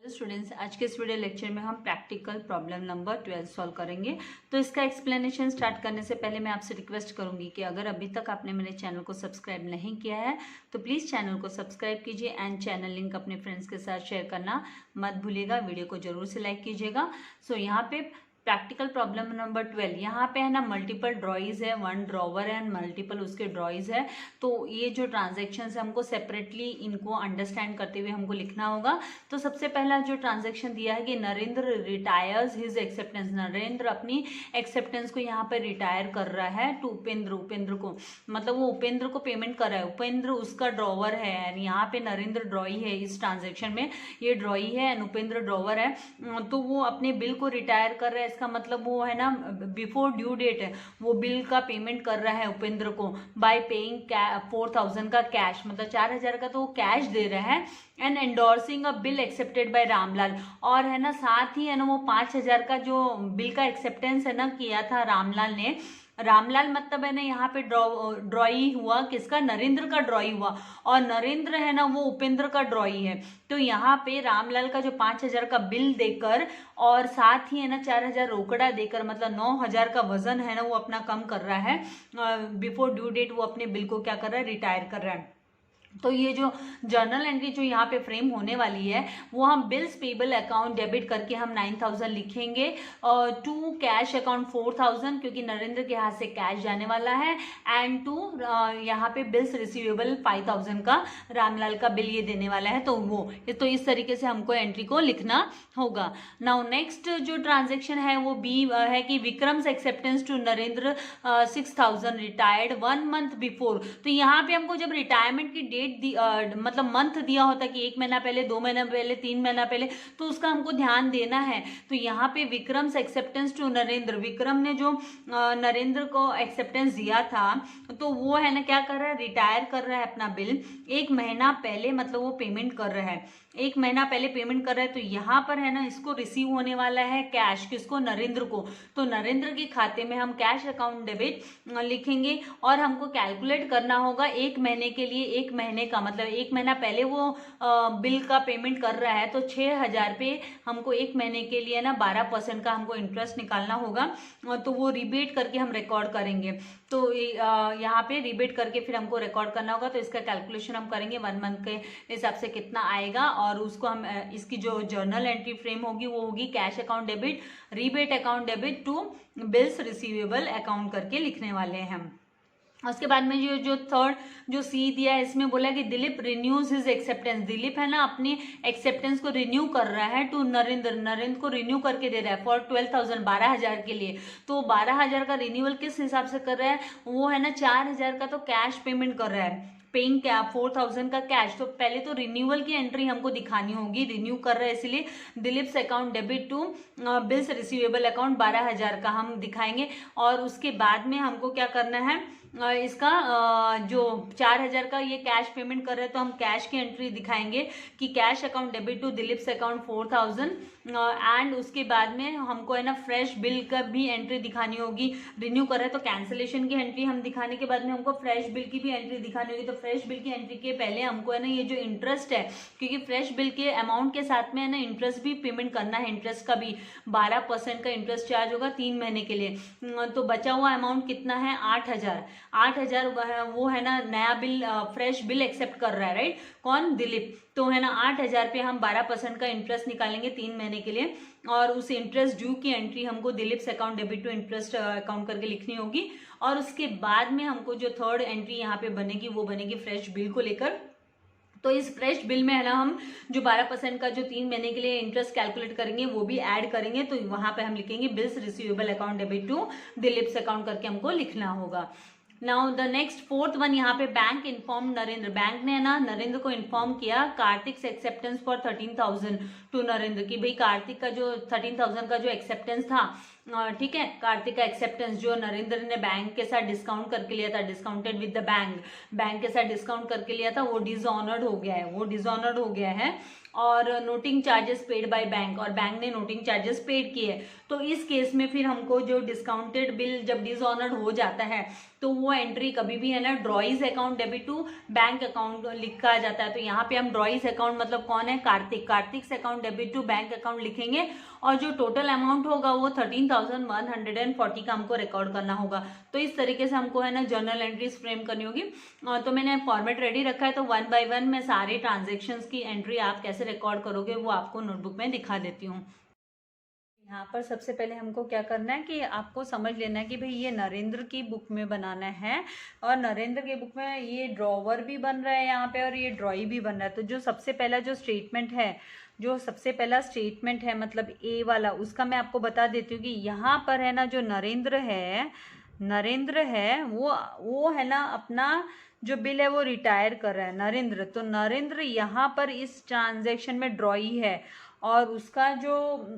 Students, आज के इस वीडियो लेक्चर में हम प्रैक्टिकल प्रॉब्लम नंबर 12 सॉल्व करेंगे। तो इसका एक्सप्लेनेशन स्टार्ट करने से पहले मैं आपसे रिक्वेस्ट करूंगी कि अगर अभी तक आपने मेरे चैनल को सब्सक्राइब नहीं किया है तो प्लीज़ चैनल को सब्सक्राइब कीजिए एंड चैनल लिंक अपने फ्रेंड्स के साथ शेयर करना मत भूलिएगा। वीडियो को जरूर से लाइक कीजिएगा। सो यहाँ पे प्रैक्टिकल प्रॉब्लम नंबर 12 यहाँ पे है ना, मल्टीपल ड्रॉइज है, वन ड्रॉवर है एंड मल्टीपल उसके ड्रॉइज है। तो ये जो ट्रांजेक्शन है हमको सेपरेटली इनको अंडरस्टैंड करते हुए हमको लिखना होगा। तो सबसे पहला जो ट्रांजेक्शन दिया है कि Narendra retires his acceptance, Narendra अपनी एक्सेप्टेंस को यहाँ पे रिटायर कर रहा है टू उपेंद्र, उपेंद्र को मतलब वो उपेंद्र को पेमेंट कर रहा है। उपेंद्र उसका ड्रॉवर है एंड यहाँ पे नरेंद्र ड्रॉई है। इस ट्रांजेक्शन में ये ड्रॉई है एंड उपेंद्र ड्रॉवर है। तो वो अपने बिल को रिटायर कर रहा है। इसका मतलब वो है ना, बिफोर ड्यू डेट है वो बिल का पेमेंट कर रहा है उपेंद्र को बाय पेइंग 4000 का कैश, मतलब 4000 का तो वो कैश दे रहा है and endorsing a bill accepted by Ramlal. और है ना साथ ही है ना वो 5000 का जो बिल का एक्सेप्टेंस है ना किया था रामलाल ने। रामलाल मतलब है ना यहाँ पे ड्रॉई हुआ किसका, नरेंद्र का ड्रॉई हुआ और नरेंद्र है ना वो उपेंद्र का ड्रॉई है। तो यहाँ पे रामलाल का जो 5000 का बिल देकर और साथ ही है ना 4000 रोकड़ा देकर, मतलब 9000 का वजन है ना वो अपना कम कर रहा है। बिफोर ड्यू डेट वो अपने बिल को क्या कर रहा है, रिटायर कर रहा है। तो ये जो जर्नल एंट्री जो यहाँ पे फ्रेम होने वाली है वो हम बिल्स पेबल अकाउंट डेबिट करके हम 9000 लिखेंगे और टू कैश अकाउंट 4000 क्योंकि नरेंद्र के हाथ से कैश जाने वाला है एंड टू यहाँ पे बिल्स रिसीवेबल 5000 का रामलाल का बिल ये देने वाला है। तो इस तरीके से हमको एंट्री को लिखना होगा। नाउ नेक्स्ट जो ट्रांजेक्शन है वो बी है कि Vikram's acceptance to Narendra 6000 retired 1 month before. तो यहाँ पे हमको जब रिटायरमेंट की डेट मतलब मंथ दिया होता कि 1 महीना पहले, 2 महीना पहले, 3 महीना पहले, तो उसका हमको ध्यान देना है। तो यहाँ पे विक्रम्स एक्सेप्टेंस टू नरेंद्र, विक्रम ने जो नरेंद्र को एक्सेप्टेंस दिया था तो वो है ना क्या कर रहा है, रिटायर कर रहा है अपना बिल 1 महीना पहले, मतलब वो पेमेंट कर रहा है 1 महीना पहले पेमेंट कर रहा है। तो यहाँ पर है ना इसको रिसीव होने वाला है कैश, किसको, नरेंद्र को। तो नरेंद्र के खाते में हम कैश अकाउंट डेबिट लिखेंगे और हमको कैलकुलेट करना होगा 1 महीने के लिए। 1 महीने का मतलब 1 महीना पहले वो बिल का पेमेंट कर रहा है तो 6000 पे हमको 1 महीने के लिए ना 12% का हमको इंटरेस्ट निकालना होगा। तो वो रिबेट करके हम रिकॉर्ड करेंगे। तो यहाँ पे रिबेट करके फिर हमको रिकॉर्ड करना होगा। तो इसका कैलकुलेशन हम करेंगे 1 मंथ के हिसाब से कितना आएगा और उसको हम इसकी जो जर्नल एंट्री फ्रेम होगी वो होगी cash account debit, rebate account debit to bills receivable account करके लिखने वाले हैं हम। उसके बाद में जो थर्ड जो सी दिया है इसमें बोला कि Dilip renews his acceptance, Dilip है ना अपनी एक्सेप्टेंस को रिन्यू कर रहा है टू नरेंद्र, नरेंद्र को रिन्यू करके दे रहा है फॉर 12000 12000 के लिए। तो 12000 का रिन्यूअल किस हिसाब से कर रहा है, वो है ना 4000 का तो कैश पेमेंट कर रहा है, पेइंग क्या 4000 का कैश। तो पहले तो रिन्यूअल की एंट्री हमको दिखानी होगी, रिन्यू कर रहा है इसलिए Dilip's account debit to bills receivable account 12000 का हम दिखाएंगे। और उसके बाद में हमको क्या करना है, इसका जो 4000 का ये कैश पेमेंट कर रहे हैं तो हम कैश की एंट्री दिखाएंगे कि cash account debit to Dilip's account 4000 and उसके बाद में हमको है ना फ्रेश बिल का भी एंट्री दिखानी होगी। रिन्यू कर रहे हैं तो कैंसिलेशन की एंट्री हम दिखाने के बाद में हमको फ्रेश बिल की भी एंट्री दिखानी होगी। तो फ्रेश बिल की एंट्री के पहले हमको है ना ये जो इंटरेस्ट है, क्योंकि फ्रेश बिल के अमाउंट के साथ में है ना इंटरेस्ट भी पेमेंट करना है, इंटरेस्ट का भी 12% का इंटरेस्ट चार्ज होगा 3 महीने के लिए। तो बचा हुआ अमाउंट कितना है, 8000 वो है ना नया बिल फ्रेश बिल एक्सेप्ट कर रहा है, राइट, कौन, दिलीप। तो है ना 8000 पे हम 12% का इंटरेस्ट निकालेंगे 3 महीने के लिए और उस इंटरेस्ट ड्यू की एंट्री हमको Dilip's account debit to interest account करके लिखनी होगी। और उसके बाद में हमको जो थर्ड एंट्री यहाँ पे बनेगी वो बनेगी फ्रेश बिल को लेकर। तो इस फ्रेश बिल में है ना हम जो 12% का जो 3 महीने के लिए इंटरेस्ट कैलकुलेट करेंगे वो भी ऐड करेंगे। तो वहां पे हम लिखेंगे bills receivable account debit to Dilip's account करके हमको लिखना होगा। Now the next fourth one, यहाँ पे बैंक इन्फॉर्म नरेंद्र, बैंक ने ना नरेंद्र को इन्फॉर्म किया Kartik acceptance for 13000 to Narendra की भाई कार्तिक का जो 13000 का जो एक्सेप्टेंस था, ठीक है, कार्तिक का एक्सेप्टेंस जो नरेंद्र ने बैंक के साथ डिस्काउंट करके लिया था, discounted with the bank, bank के साथ डिस्काउंट करके लिया था, वो डिसऑनर्ड हो गया है, वो डिसऑनर्ड हो गया है। और noting charges paid by bank, और बैंक ने नोटिंग चार्जेस पेड किए, तो इस केस में फिर हमको जो डिस्काउंटेड बिल जब डिसऑनर्ड हो जाता है तो वो एंट्री कभी भी है ना drawee's account debit to bank account लिखा जाता है। तो यहाँ पे हम ड्रॉइज अकाउंट मतलब कौन है, Kartik account debit to bank account लिखेंगे, और जो टोटल अमाउंट होगा वो 13,140 का हमको रिकॉर्ड करना होगा। तो इस तरीके से हमको है ना जर्नल एंट्रीज फ्रेम करनी होगी। तो मैंने फॉर्मेट रेडी रखा है, तो 1 बाय 1 मैं सारे ट्रांजेक्शन्स की एंट्री आप कैसे रिकॉर्ड करोगे वो आपको नोटबुक में दिखा देती हूँ। यहाँ पर सबसे पहले हमको क्या करना है कि आपको समझ लेना है कि भाई ये नरेंद्र की बुक में बनाना है, और नरेंद्र की बुक में ये ड्रॉवर भी बन रहा है यहाँ पे और ये ड्रॉई भी बन रहा है। तो जो सबसे पहला जो स्टेटमेंट है मतलब ए वाला, उसका मैं आपको बता देती हूँ कि यहाँ पर है ना जो नरेंद्र है वो है ना अपना जो बिल है वो रिटायर कर रहा है नरेंद्र। तो नरेंद्र यहाँ पर इस ट्रांजेक्शन में ड्रॉई है, और उसका जो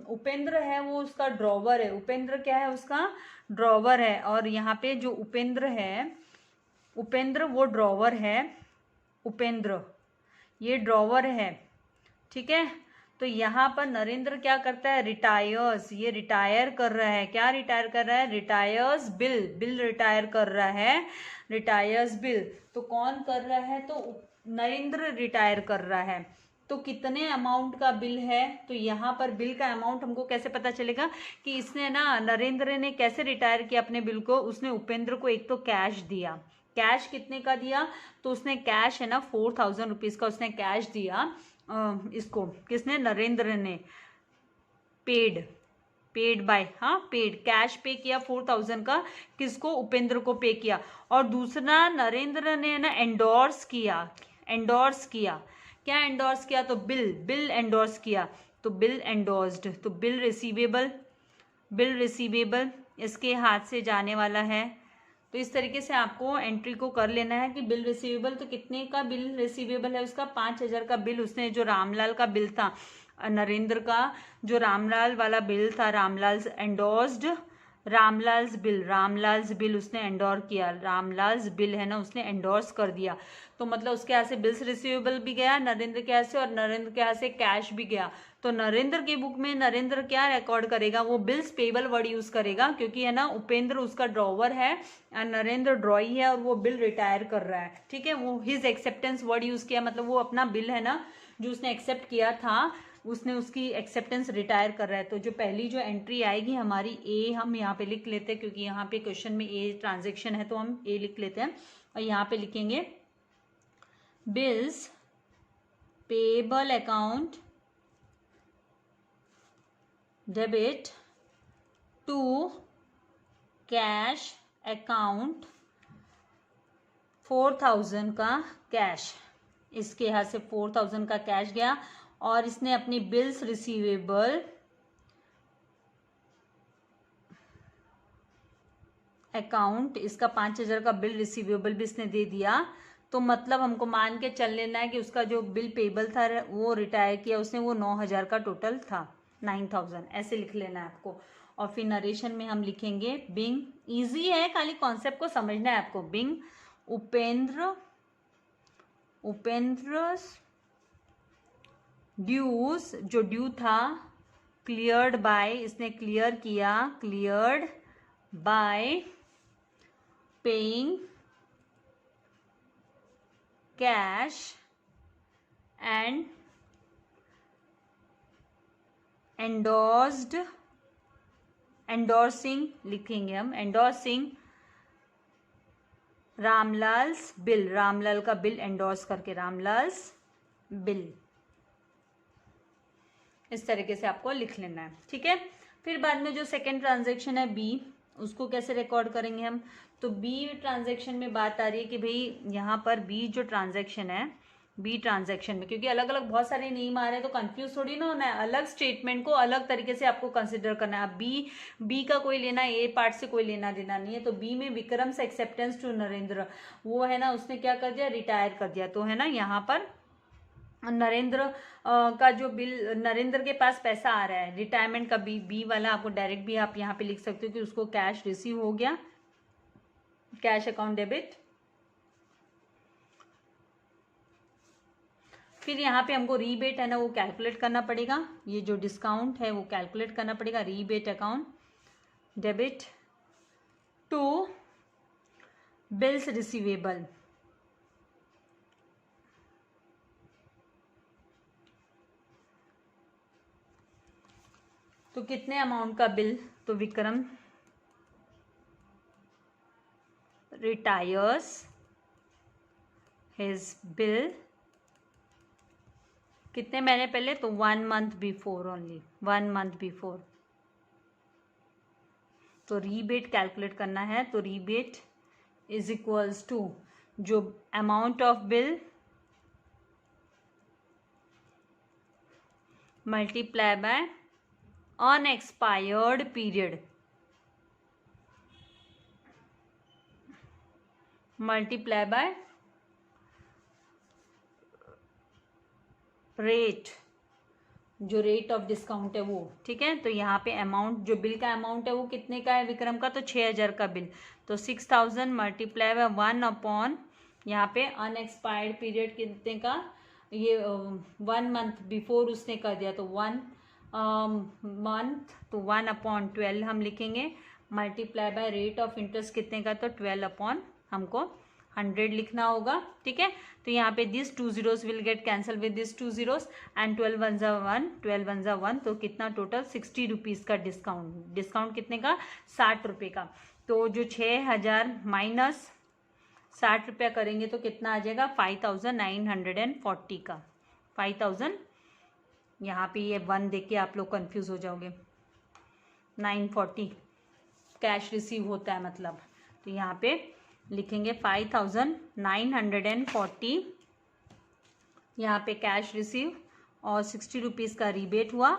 उपेंद्र है वो उसका ड्रॉवर है। उपेंद्र क्या है, उसका ड्रॉवर है, और यहाँ पे जो उपेंद्र वो ड्रॉवर है, उपेंद्र ये ड्रॉवर है, ठीक है। तो यहाँ पर नरेंद्र क्या करता है, रिटायर्स, ये रिटायर कर रहा है। क्या रिटायर कर रहा है, रिटायर्स बिल रिटायर कर रहा है, रिटायर्स बिल। तो कौन कर रहा है, तो नरेंद्र रिटायर कर रहा है। तो कितने अमाउंट का बिल है, तो यहाँ पर बिल का अमाउंट हमको कैसे पता चलेगा कि इसने ना नरेंद्र ने कैसे रिटायर किया अपने बिल को। उसने उपेंद्र को एक तो कैश दिया, कैश कितने का दिया, तो उसने कैश है ना 4,000 रुपीज़ का उसने कैश दिया इसको, किसने, नरेंद्र ने। पेड बाय, हाँ पेड, कैश पे किया 4,000 का, किसको, उपेंद्र को पे किया। और दूसरा नरेंद्र ने ना एंडोर्स किया, क्या एंडोर्स किया, तो बिल एंडोर्स किया, तो बिल एंडोर्स्ड, तो बिल रिसीवेबल इसके हाथ से जाने वाला है। तो इस तरीके से आपको एंट्री को कर लेना है कि बिल रिसीवेबल, तो कितने का बिल रिसीवेबल है, उसका 5,000 का बिल उसने, जो रामलाल का बिल था, नरेंद्र का जो रामलाल वाला बिल था, रामलाल एंडोर्स्ड, रामलाल्स बिल उसने एंडोर किया, रामलाल्स बिल है ना उसने एंडोर्स कर दिया। तो मतलब उसके यहाँ से बिल्स रिसीवेबल भी गया नरेंद्र के यहाँ से, और नरेंद्र के यहाँ से कैश भी गया। तो नरेंद्र की बुक में नरेंद्र क्या रिकॉर्ड करेगा, वो बिल्स पेबल वर्ड यूज करेगा, क्योंकि है ना उपेंद्र उसका ड्रॉवर है और नरेंद्र ड्रॉई है, और वो बिल रिटायर कर रहा है, ठीक है। वो हिज एक्सेप्टेंस वर्ड यूज किया, मतलब वो अपना बिल है ना जो उसने एक्सेप्ट किया था, उसने उसकी एक्सेप्टेंस रिटायर कर रहा है। तो जो पहली जो एंट्री आएगी हमारी ए, हम यहाँ पे लिख लेते हैं, क्योंकि यहाँ पे क्वेश्चन में ए ट्रांजेक्शन है तो हम ए लिख लेते हैं, और यहाँ पे लिखेंगे bills payable account debit to cash account 4,000 का कैश, इसके यहाँ से 4,000 का कैश गया, और इसने अपनी बिल्स रिसीवेबल अकाउंट, इसका 5,000 का बिल रिसीवेबल भी इसने दे दिया। तो मतलब हमको मान के चल लेना है कि उसका जो बिल पेबल था वो रिटायर किया उसने, वो 9,000 का टोटल था, 9,000 ऐसे लिख लेना है आपको। और फिर नरेशन में हम लिखेंगे बिंग, इजी है, खाली कॉन्सेप्ट को समझना है आपको। बिंग उपेंद्र ड्यूज, जो ड्यू था, क्लियर्ड बाय, इसने क्लियर किया, cleared bye paying cash and endorsing लिखेंगे हम, एंडोर्सिंग रामलाल्स बिल, रामलाल का बिल एंडोर्स करके रामलाल्स बिल, इस तरीके से आपको लिख लेना है, ठीक है। फिर बाद में जो सेकेंड ट्रांजेक्शन है बी, उसको कैसे रिकॉर्ड करेंगे हम, तो बी ट्रांजेक्शन में बात आ रही है कि भाई यहाँ पर बी जो ट्रांजेक्शन है, बी ट्रांजेक्शन में क्योंकि अलग अलग बहुत सारे नेम आ रहे हैं तो कंफ्यूज थोड़ी ना होना है, अलग स्टेटमेंट को अलग तरीके से आपको कंसिडर करना है। अब बी का कोई लेना, ए पार्ट से कोई लेना देना नहीं है। तो बी में विक्रम से एक्सेप्टेंस टू नरेंद्र, वो है ना उसने क्या कर दिया, रिटायर कर दिया। तो है ना यहाँ पर नरेंद्र का जो बिल, नरेंद्र के पास पैसा आ रहा है रिटायरमेंट का, बी वाला आपको डायरेक्ट भी आप यहाँ पे लिख सकते हो कि उसको कैश रिसीव हो गया, कैश अकाउंट डेबिट। फिर यहाँ पे हमको रीबेट है ना वो कैलकुलेट करना पड़ेगा, ये जो डिस्काउंट है वो कैलकुलेट करना पड़ेगा। Rebate account debit to bills receivable, तो कितने अमाउंट का बिल, तो विक्रम रिटायर्स हिज बिल कितने महीने पहले, तो 1 month before, only 1 month before. तो रीबेट कैलकुलेट करना है, तो रीबेट इज इक्वल्स टू जो amount of bill multiply by unexpired period multiply by rate, जो रेट ऑफ डिस्काउंट है वो, ठीक है। तो यहाँ पे अमाउंट, जो बिल का अमाउंट है वो कितने का है विक्रम का, तो 6000 का बिल, तो 6000 मल्टीप्लाई बाय 1 अपॉन यहाँ पे अनएक्सपायर्ड पीरियड कितने का, ये 1 month बिफोर उसने कर दिया, तो 1 month, तो 1 अपॉन 12 हम लिखेंगे, multiply by rate of interest कितने का, तो 12 अपॉन हमको 100 लिखना होगा, ठीक है। तो यहाँ पे this 2 zeros will get cancel with this 2 zeros and 12 1 जा 1, 12 1 जा 1, तो कितना टोटल 60 रुपीज़ का डिस्काउंट, डिस्काउंट कितने का, 60 रुपये का। तो जो 6000 माइनस 60 रुपया करेंगे तो कितना आ जाएगा, 5940 का, 5000, यहाँ पे ये 1 देख के आप लोग कंफ्यूज हो जाओगे, 940 कैश रिसीव होता है मतलब, तो यहाँ पे लिखेंगे 5940 यहाँ पे कैश रिसीव, और 60 रुपीज़ का रीबेट हुआ,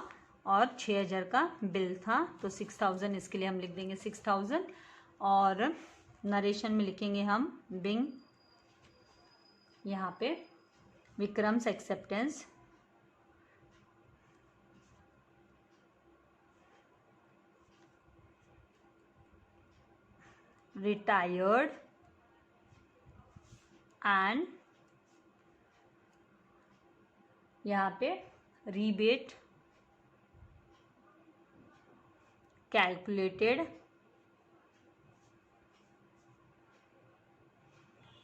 और 6000 का बिल था, तो 6000 इसके लिए हम लिख देंगे 6000, और नरेशन में लिखेंगे हम बिंग, यहाँ पे विक्रम्स एक्सेप्टेंस रिटायर्ड एंड यहाँ पे rebate calculated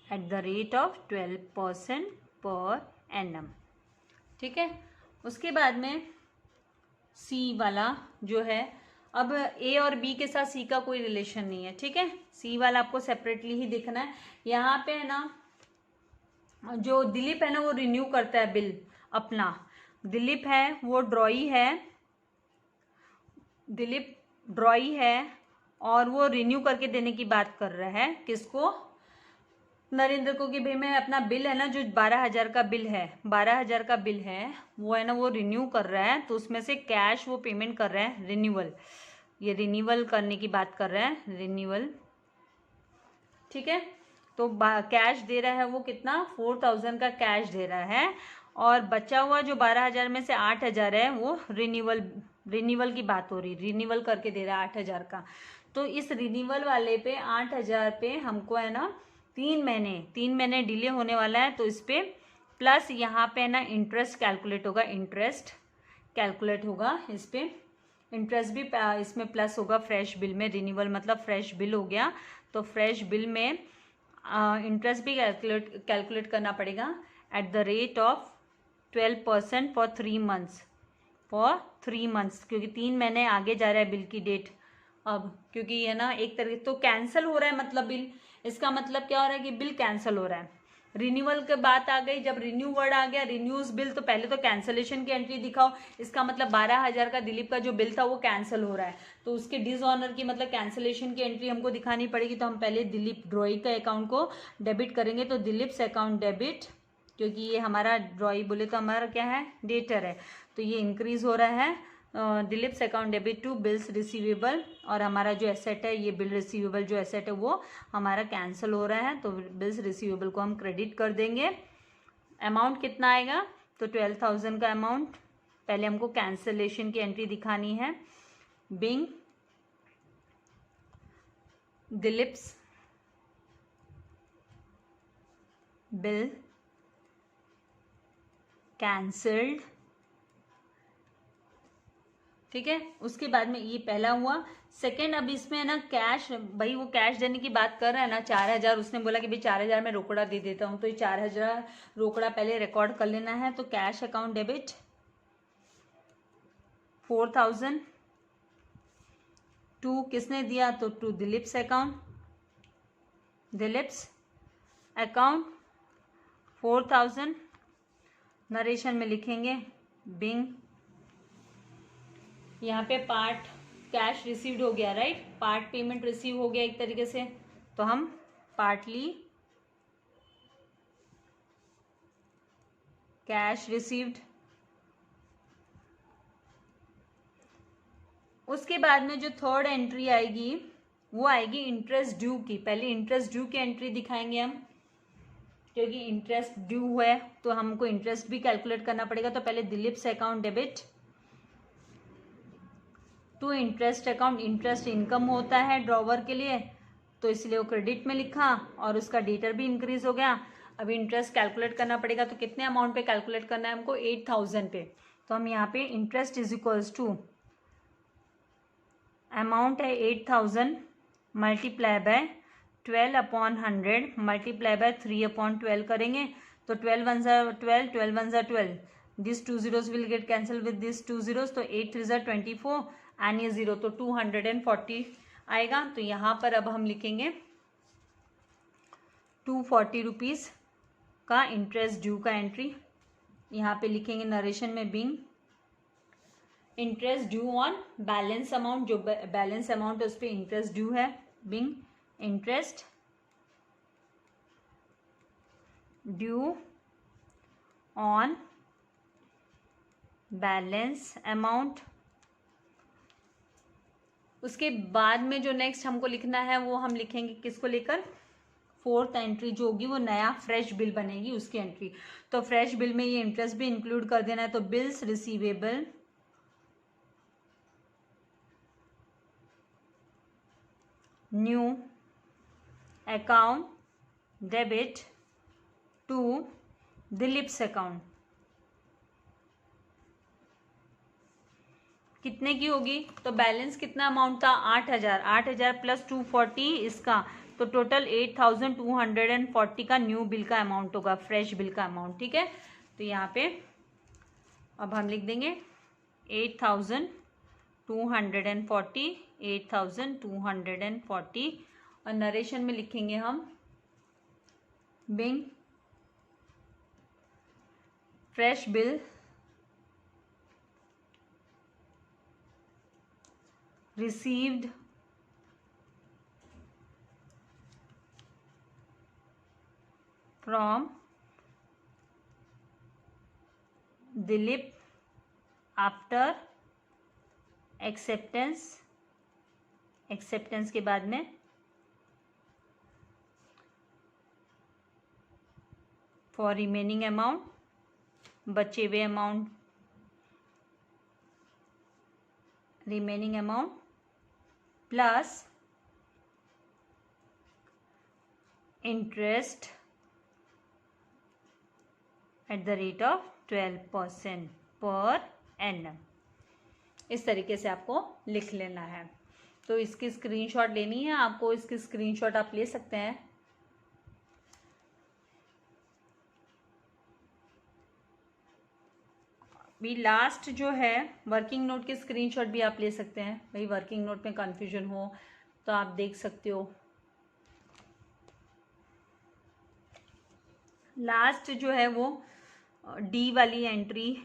at the rate of 12% per annum, ठीक है। उसके बाद में सी वाला जो है, अब ए और बी के साथ सी का कोई रिलेशन नहीं है, ठीक है, सी वाला आपको सेपरेटली ही देखना है। यहाँ पे है ना जो दिलीप है ना वो रिन्यू करता है बिल अपना, दिलीप है वो ड्रॉई है, दिलीप ड्रॉई है, और वो रिन्यू करके देने की बात कर रहा है, किसको, नरेंद्र को, कि भाई मैं अपना बिल है ना जो 12,000 का बिल है, 12,000 का बिल है वो है ना वो रिन्यू कर रहा है, तो उसमें से कैश वो पेमेंट कर रहा है, रिन्यूअल, ये रिन्यूअल करने की बात कर रहा है, रिन्यूअल, ठीक है। तो कैश दे रहा है वो कितना, 4000 का कैश दे रहा है, और बचा हुआ जो 12,000 में से 8,000 है वो रिन्यूअल की बात हो रही, रिन्यूअल करके दे रहा है 8,000 का। तो इस रिन्यूअल वाले पे 8,000 पे हमको है ना 3 महीने डिले होने वाला है, तो इस पे प्लस यहाँ पे है ना इंटरेस्ट कैलकुलेट होगा, इंटरेस्ट कैलकुलेट होगा इस पे, इंटरेस्ट भी इसमें प्लस होगा फ्रेश बिल में, रिन्यूअल मतलब फ्रेश बिल हो गया, तो फ्रेश बिल में इंटरेस्ट भी कैलकुलेट करना पड़ेगा eight the rate of 12% for 3 months, क्योंकि 3 महीने आगे जा रहा है बिल की डेट, अब क्योंकि ये ना एक तरह तो कैंसिल हो रहा है, मतलब बिल, इसका मतलब क्या हो रहा है कि बिल कैंसिल हो रहा है। रिन्यूअल की बात आ गई, जब रिन्यू वर्ड आ गया, रिन्यूज बिल, तो पहले तो कैंसिलेशन की एंट्री दिखाओ, इसका मतलब 12,000 का दिलीप का जो बिल था वो कैंसिल हो रहा है, तो उसके डिसऑनर की मतलब कैंसिलेशन की एंट्री हमको दिखानी पड़ेगी। तो हम पहले दिलीप ड्रॉई का अकाउंट को डेबिट करेंगे, तो दिलीप्स अकाउंट डेबिट, क्योंकि ये हमारा ड्रॉई बोले तो हमारा क्या है, डेटर है, तो ये इंक्रीज हो रहा है, Dilip's account debit to bills receivable, और हमारा जो एसेट है ये बिल रिसीवेबल जो एसेट है वो हमारा कैंसिल हो रहा है, तो बिल्स रिसीवेबल को हम क्रेडिट कर देंगे। अमाउंट कितना आएगा, तो 12,000 का अमाउंट, पहले हमको कैंसिलेशन की एंट्री दिखानी है, बिंग दिलीप्स बिल कैंसल्ड, ठीक है। उसके बाद में ये पहला हुआ। सेकंड, अब इसमें है ना कैश, भाई वो कैश देने की बात कर रहा है ना, 4000, उसने बोला कि भाई 4000 में रोकड़ा दे देता हूँ, तो ये 4000 रोकड़ा पहले रिकॉर्ड कर लेना है। तो कैश अकाउंट डेबिट 4000 टू किसने दिया, तो to Dilip's account, Dilip's account 4000। Narration में लिखेंगे बिंग, यहाँ पे पार्ट कैश रिसीव्ड हो गया, राइट, पार्ट पेमेंट रिसीव हो गया एक तरीके से, तो हम पार्टली कैश रिसीव्ड। उसके बाद में जो थर्ड एंट्री आएगी वो आएगी इंटरेस्ट ड्यू की। पहले इंटरेस्ट ड्यू की एंट्री दिखाएंगे हम, क्योंकि इंटरेस्ट ड्यू है तो हमको इंटरेस्ट भी कैलकुलेट करना पड़ेगा। तो पहले Dilip's account debit to interest account, interest income होता है ड्रॉवर के लिए, तो इसलिए वो क्रेडिट में लिखा और उसका डेटर भी इंक्रीज हो गया। अब इंटरेस्ट कैलकुलेट करना पड़ेगा, तो कितने अमाउंट पे कैलकुलेट करना है हमको, 8000 पे। तो हम यहाँ पे interest is equals to amount है 8000 मल्टीप्लाई बाय 12/100 मल्टीप्लाई बाय 3/12 करेंगे। तो 12 1 12, 12 1 12, this 2 zeros will get cancel with this 2 zeros, तो 8 3 24 एंड ये 0, तो 240 आएगा। तो यहाँ पर अब हम लिखेंगे 240 रुपीज़ का इंटरेस्ट ड्यू का एंट्री। यहाँ पे लिखेंगे नरेशन में being interest due on balance amount, जो बैलेंस अमाउंट है उस पर इंटरेस्ट ड्यू है, being interest due on balance amount. उसके बाद में जो नेक्स्ट हमको लिखना है वो हम लिखेंगे किसको लेकर, फोर्थ एंट्री जो होगी वो नया फ्रेश बिल बनेगी उसकी एंट्री। तो फ्रेश बिल में ये इंटरेस्ट भी इंक्लूड कर देना है। तो bills receivable new account debit to Dilip's account, कितने की होगी, तो बैलेंस कितना अमाउंट था, 8000, 8000 प्लस 240 इसका, तो टोटल 8240 का न्यू बिल का अमाउंट होगा, फ्रेश बिल का अमाउंट, ठीक है। तो यहाँ पे अब हम लिख देंगे 8240, 8240 और नरेशन में लिखेंगे हम being fresh bill received from Dilip after acceptance, acceptance के बाद में फॉर रिमेनिंग अमाउंट, बचे हुए amount, remaining amount plus interest at the rate of 12% per annum. इस तरीके से आपको लिख लेना है। तो इसकी स्क्रीनशॉट लेनी है आपको, इसकी स्क्रीनशॉट आप ले सकते हैं। भी लास्ट जो है वर्किंग नोट की स्क्रीनशॉट भी आप ले सकते हैं। भाई वर्किंग नोट में कन्फ्यूजन हो तो आप देख सकते हो। लास्ट जो है वो डी वाली एंट्री,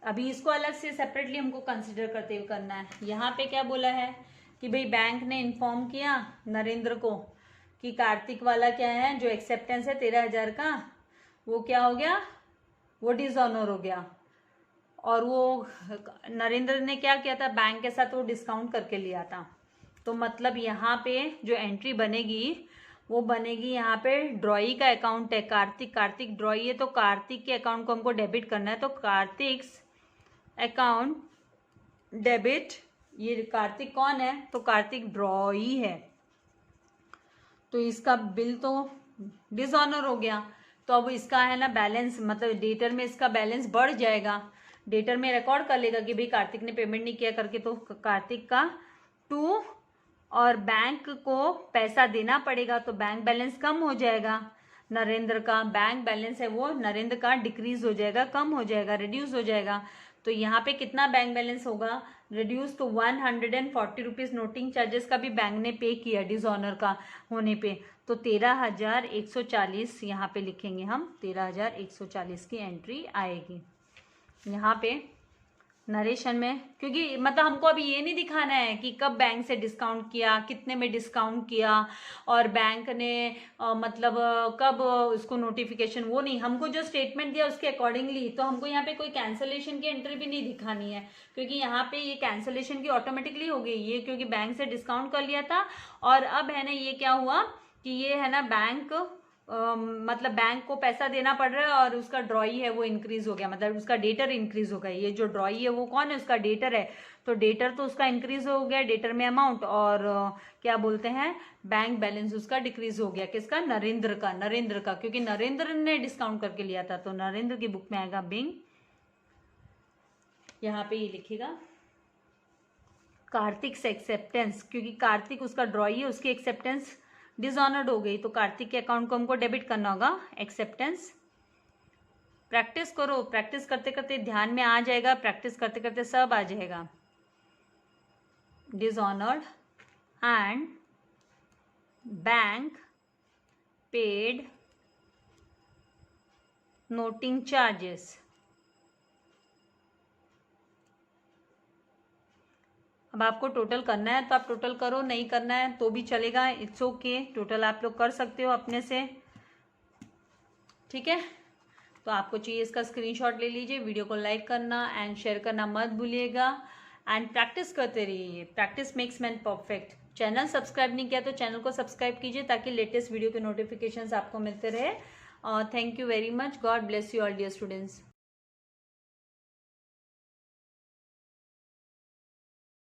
अभी इसको अलग से सेपरेटली हमको कंसिडर करते हुए करना है। यहाँ पे क्या बोला है कि भाई बैंक ने इन्फॉर्म किया नरेंद्र को कि कार्तिक वाला क्या है जो एक्सेप्टेंस है 13,000 का, वो क्या हो गया, वो डिसऑनर हो गया। और वो नरेंद्र ने क्या किया था, बैंक के साथ वो डिस्काउंट करके लिया था। तो मतलब यहाँ पे जो एंट्री बनेगी वो बनेगी, यहाँ पे ड्रॉई का अकाउंट है कार्तिक, कार्तिक ड्रॉई है, तो कार्तिक के अकाउंट को हमको डेबिट करना है। तो कार्तिक अकाउंट डेबिट, ये कार्तिक कौन है, तो कार्तिक ड्रॉई है, तो इसका बिल तो डिसऑनर हो गया। तो अब इसका है ना बैलेंस, मतलब डेटर में इसका बैलेंस बढ़ जाएगा, डेटर में रिकॉर्ड कर लेगा कि भाई कार्तिक ने पेमेंट नहीं किया करके, तो कार्तिक का 2 और बैंक को पैसा देना पड़ेगा, तो बैंक बैलेंस कम हो जाएगा। नरेंद्र का बैंक बैलेंस है वो नरेंद्र का डिक्रीज हो जाएगा, कम हो जाएगा, रिड्यूस हो जाएगा। तो यहाँ पे कितना बैंक बैलेंस होगा रिड्यूस, तो 140 रुपीज़ नोटिंग चार्जेस का भी बैंक ने पे किया डिसऑनर का होने पे, तो 13,140 यहाँ पे लिखेंगे हम, 13,140 की एंट्री आएगी यहाँ पे नरेशन में। क्योंकि मतलब हमको अभी ये नहीं दिखाना है कि कब बैंक से डिस्काउंट किया, कितने में डिस्काउंट किया, और बैंक ने मतलब कब उसको नोटिफिकेशन, वो नहीं, हमको जो स्टेटमेंट दिया उसके अकॉर्डिंगली। तो हमको यहाँ पे कोई कैंसलेशन की एंट्री भी नहीं दिखानी है, क्योंकि यहाँ पे ये कैंसलेशन की ऑटोमेटिकली हो गई ये, क्योंकि बैंक से डिस्काउंट कर लिया था। और अब है ना ये क्या हुआ कि ये है ना बैंक मतलब बैंक को पैसा देना पड़ रहा है और उसका ड्रॉई है वो इंक्रीज हो गया, मतलब उसका डेटर इंक्रीज हो गया। ये जो ड्रॉई है वो कौन है, उसका डेटर है, तो डेटर तो उसका इंक्रीज हो गया, डेटर में अमाउंट, और क्या बोलते हैं बैंक बैलेंस उसका डिक्रीज हो गया। किसका, नरेंद्र का, नरेंद्र का, क्योंकि नरेंद्र ने डिस्काउंट करके लिया था, तो नरेंद्र की बुक में आएगा बिंग, यहाँ पे ये लिखेगा कार्तिक से एक्सेप्टेंस, क्योंकि कार्तिक उसका ड्रॉई है, उसकी एक्सेप्टेंस डिसऑनर्ड हो गई, तो कार्तिक के अकाउंट को हमको डेबिट करना होगा, एक्सेप्टेंस। प्रैक्टिस करो, प्रैक्टिस करते करते ध्यान में आ जाएगा, प्रैक्टिस करते करते सब आ जाएगा। Dishonoured and bank paid noting charges. अब आपको टोटल करना है तो आप टोटल करो, नहीं करना है तो भी चलेगा, इट्स ओके, टोटल आप लोग कर सकते हो अपने से, ठीक है। तो आपको चाहिए इसका स्क्रीनशॉट ले लीजिए, वीडियो को लाइक करना एंड शेयर करना मत भूलिएगा, एंड प्रैक्टिस करते रहिए, practice makes man perfect. Channel subscribe नहीं किया तो चैनल को सब्सक्राइब कीजिए ताकि लेटेस्ट वीडियो के नोटिफिकेशंस आपको मिलते रहे। Thank you very much, God bless you all dear students.